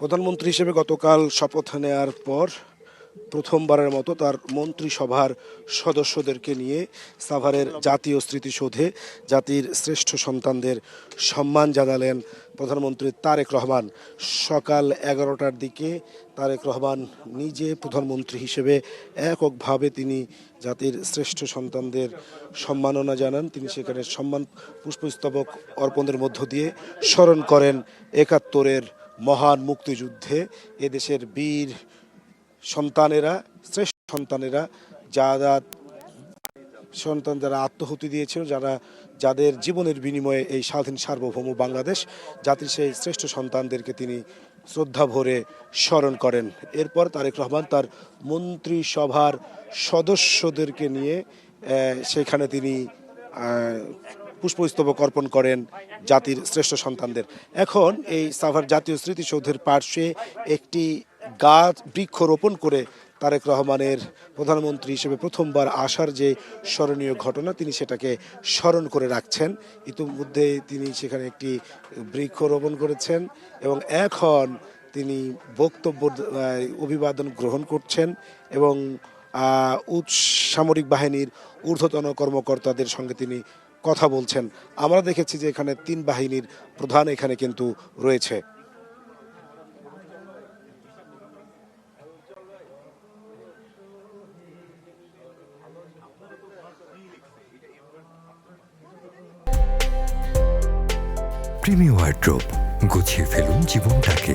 প্রধানমন্ত্রী হিসেবে গতকাল শপথ নেওয়ার পর প্রথমবারের মতো তার মন্ত্রিসভার সদস্যদেরকে নিয়ে সাভারের জাতীয় স্মৃতিসৌধে জাতির শ্রেষ্ঠ সন্তানদের সম্মান জানালেন প্রধানমন্ত্রী তারেক রহমান। সকাল 11টার দিকে তারেক রহমান নিজে প্রধানমন্ত্রী হিসেবে এককভাবে তিনি জাতির শ্রেষ্ঠ সন্তানদের সম্মাননা জানান। তিনি সেখানে সম্মান পুষ্পস্তবক অর্পণের মধ্য দিয়ে স্মরণ করেন ৭১-এর মহান মুক্তিযুদ্ধে এদেশের বীর সন্তানেরা, শ্রেষ্ঠ সন্তানেরা, যারা যারা আত্মহুতি দিয়েছিল, যাদের জীবনের বিনিময়ে এই স্বাধীন সার্বভৌম বাংলাদেশ, জাতির সেই শ্রেষ্ঠ সন্তানদেরকে তিনি শ্রদ্ধা ভরে স্মরণ করেন। এরপর তারেক রহমান তার মন্ত্রিসভার সদস্যদেরকে নিয়ে সেখানে তিনি পুষ্পস্তবক অর্পণ করেন জাতির শ্রেষ্ঠ সন্তানদের। এখন এই সাভার জাতীয় স্মৃতিসৌধের পার্শ্বে একটি বৃক্ষ রোপণ করে তারেক রহমানের প্রধানমন্ত্রী হিসেবে প্রথমবার আসার যে স্মরণীয় ঘটনা, তিনি সেটাকে স্মরণ করে রাখছেন। ইতিমধ্যে তিনি সেখানে একটি বৃক্ষ রোপণ করেছেন এবং এখন তিনি বক্তব্য অভিবাদন গ্রহণ করছেন এবং সামরিক বাহিনীর ঊর্ধ্বতন কর্মকর্তাদের সঙ্গে তিনি কথা বলছেন। আমরা দেখেছি যে এখানে 3 বাহিনীর প্রধান এখানে কিন্তু রয়েছে। প্রিমিয়ার ড্রপ, গুছিয়ে ফেলুন জীবনটাকে।